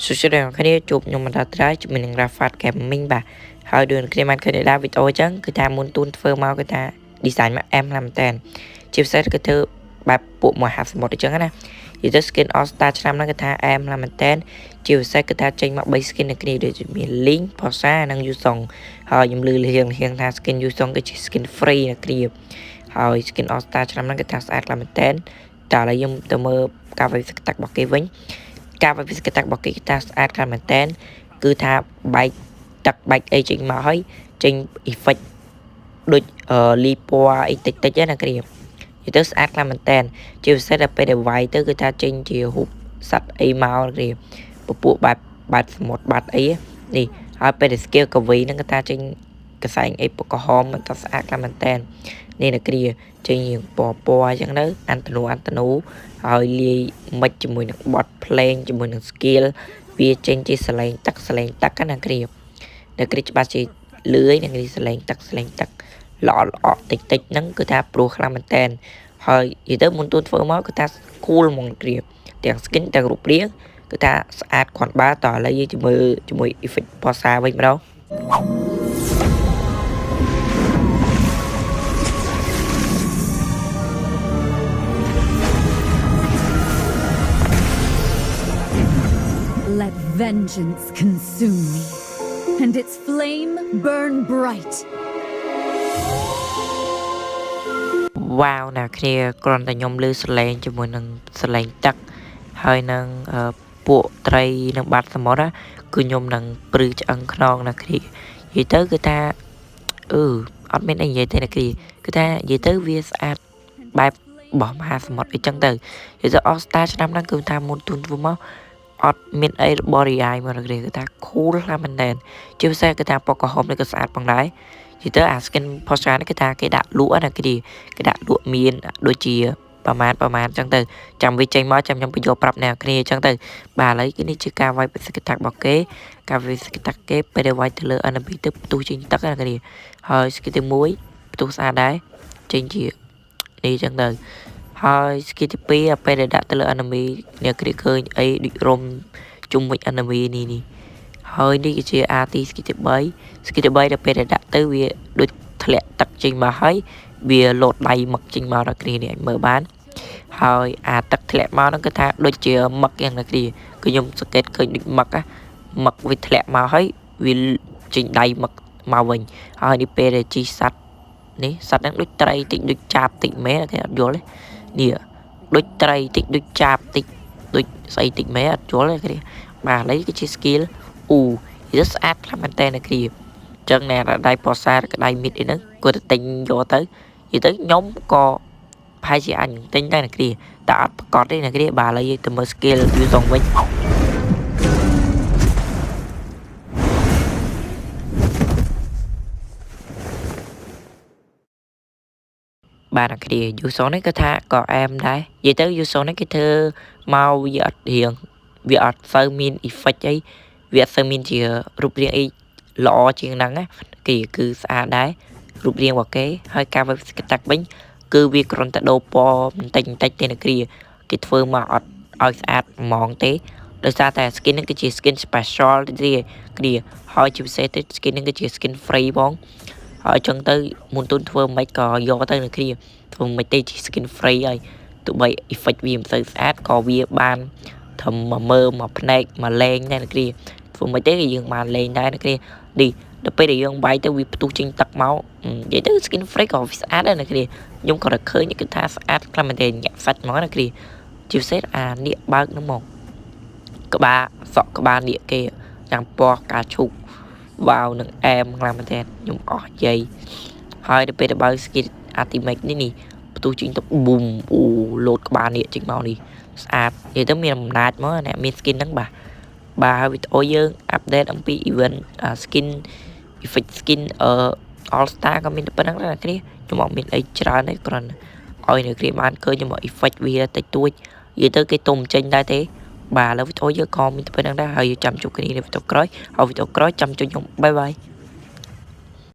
សុខភាពគ្នាជួបខ្ញុំបន្តត្រាយជាមួយនឹង Rafat Gaming បាទហើយដូចគ្នាបានឃើញដែរវីដេអូអញ្ចឹងគឺថាមុនទូនធ្វើមកគឺថា design មក M ណាស់មែនតើជាពិសេសគឺធ្វើបែបពួកមហាសមុទ្រអញ្ចឹងណានិយាយទៅ skin All Star ឆ្នាំហ្នឹងគឺថា M ណាស់មែនតើជាពិសេសគឺថាចេញមក3 skin នៅគ្នាដូចមាន Link Posa និង Yusong ហើយខ្ញុំលឺលៀងថា skin Yusong គឺជា skin free នៅគ្នាហើយ skin All Star ឆ្នាំហ្នឹងគឺថាស្អាតខ្លាំងមែនតើតែឥឡូវខ្ញុំទៅមើលការវិភាគតាក់របស់គេវិញការវិភាគតាក់របស់គេថាស្អាតខ្លាំងមែនតើគឺថាបែកទឹកបែកអីចេញមកហើយចេញ effect ដូចលីពណ៌អីតិចៗណាគ្រានិយាយទៅស្អាតខ្លាំងមែនតើជាពិសេសដល់ពេលដែលវាយទៅគឺថាចេញជារូបសត្វអីមកគ្រាពពួកបាត់សមុទ្របាត់អីនេះហើយពេលដែល skill កវីហ្នឹងគឺថាចេញកសែងអីពណ៌ក្រហមមិនថាស្អាតខ្លាំងមែនតើនេះណាគ្រាចេញរឿងពណ៌អញ្ចឹងទៅអានតនូហើយលាយមិចជាមួយនឹងបត់ភ្លេងជាមួយនឹង skill វាចេញជាសលេងទឹកណាគ្រានៅគ្រាច្បាស់ជាលឿយនឹងសលេងទឹកល្អតិចហ្នឹងគឺថាព្រោះខ្លាំងមែនតើហើយនិយាយទៅមុនទូធ្វើមកគឺថា cool ហ្មងគ្រាទាំង skin ទាំងរូបរាងគឺថាស្អាតគ្រាន់បើតឥឡូវយើងជាមួយ effect ផាសាវិញម្ដងLet vengeance consume me, and its flame burn bright. វ៉ាវណាគ្នាគ្រាន់តែខ្ញុំលឺសលេងជាមួយនឹងសលេងទឹកហើយនឹងពួកត្រីនឹងបាត់សមុទ្រគឺខ្ញុំនឹងព្រឺឆ្អឹងខ្នងណាគ្នានិយាយទៅគឺថាអត់មានអីនិយាយទេណាគ្នាគឺថានិយាយទៅវាស្អាតបែបរបស់មហាសមុទ្រអីចឹងទៅនិយាយទៅ All Star ឆ្នាំហ្នឹងគឺថាមុនទូនធ្វើមកអត់មានអីបរិយាយមកណាគ្នាគឺថា cool ខ្លាំងមែនតើជាពិសេសគឺថាពណ៌ក្រហមនេះក៏ស្អាតផងដែរនិយាយទៅអា skin Porsche នេះគឺថាគេដាក់លក់ណាគេដាក់លក់មានដូចជាប្រមាណចឹងទៅចាំវាចេញមកចាំខ្ញុំបញ្យល់ប្រាប់អ្នកគ្នាចឹងទៅបាទឥឡូវនេះជាការវាយបិទតាក់របស់គេការវាយតាក់គេពេលដែលវាយទៅលើ enemy ទៅផ្ទុះចេញទឹកណាគ្នាហើយ skill ទី1ផ្ទុះស្អាតដែរចេញជានេះចឹងទៅហើយ skill ទី2ពេលដែលដាក់ទៅលើ enemy អ្នកគ្នាឃើញអីដូចរុំជុំវិញ enemy នេះហើយនេះគឺជា RT skill ទី3 skill ទី3ដល់ពេលដែលដាក់ទៅវាដូចធ្លាក់ទឹកចេញមកហើយវាលោតដៃមកចេញមកដល់គ្នានេះមើលបានហើយអាទឹកធ្លាក់មកហ្នឹងគឺថាដូចជាមឹកយ៉ាងណាគ្នាគឺខ្ញុំសង្កេតឃើញដូចមឹកវាធ្លាក់មកហើយវាចេញដៃមកវិញហើយនេះពេលដែលជីសัตว์នេះសัตว์ហ្នឹងដូចត្រីតិចដូចចាបតិចមែនគេអត់យល់ទេនេះដូចត្រីតិចដូចចាបតិចដូចស្អីតិចមែនអត់យល់ទេគេបាទឥឡូវគឺជា skill វាស្អាតខ្លាំងមែនតើណាគ្រាចឹងណែដៃប៉សាក្ដៃមីតអីហ្នឹងគាត់ទៅទិញយកទៅនិយាយទៅខ្ញុំក៏ប្រហែលជាអាចទិញដែរណាគ្រាតែអត់ប្រកបទេណាគ្រាបាទឥឡូវយើងទៅមើល skill យូរសងវិញបាទណាគ្រាយូសងនេះគឺថាក៏អែមដែរនិយាយទៅយូសងនេះគេធ្វើមកវាអត់រៀងវាអត់សូវមាន effect អីវាអត់សូវមានជារូបរាងអីល្អជាងហ្នឹងណាគេគឺស្អាតដែររូបរាងរបស់គេហើយការវិភាគតាក់វិញគឺវាគ្រាន់តែដូរពណ៌បន្តិចទេណាគ្រាគេធ្វើមកអត់ឲ្យស្អាតហ្មងទេដោយសារតែ skin នេះគឺជា skin special ទេគ្រាហើយជាពិសេសទៅ skin នេះគឺជា skin free បងហើយអញ្ចឹងទៅមុនទូនធ្វើមិនក៏យកទៅណាគ្រាធ្វើមិនទេជា skin free ហើយទោះបី effect វាមិនសូវស្អាតក៏វាបានធ្វើមកមើលមកភ្នែកមកលេងដែរណាគ្រាធ្វើមិនទេយើងបានលេងដែរណាគ្រានេះដល់ពេលដែលយើងបាយទៅវាផ្ទុះចេញទឹកមកនិយាយទៅ skin free ក៏វាស្អាតដែរណាគ្រាខ្ញុំក៏ឃើញគឺថាស្អាតខ្លាំងមែនទេញាក់សាច់ហ្មងណាគ្រាជាពិសេសអានៀកបើកហ្នឹងមកក្បាលនៀកគេយ៉ាងពណ៌កាឈូកវ៉ាវនឹងអែមខ្លាំងមែនទេខ្ញុំអស់យាយហើយដល់ពេលដែលបើក skin ultimate នេះផ្ទុះចេញទៅប៊ូមលោតក្បាលនៀកចេញមកនេះស្អាតនិយាយទៅមានអំណាចមកអ្នកមាន skin ហ្នឹងបាទវីដេអូយើងអាប់ដេតអំពី event skin effect skin All Star ក៏មានតែប៉ុណ្្នឹងដែរអ្នកគ្នាខ្ញុំអត់មានអីច្រើនទេគ្រាន់ឲ្យអ្នកគ្នាបានឃើញខ្ញុំ effect វាតិចតួចនិយាយទៅគេទុំចេញដែរទេបាទឥឡូវវីដេអូយើងក៏មានតែប៉ុណ្្នឹងដែរហើយចាំជួបគ្នានៅវីដេអូក្រោយហើយវីដេអូក្រោយចាំជួបខ្ញុំបាយ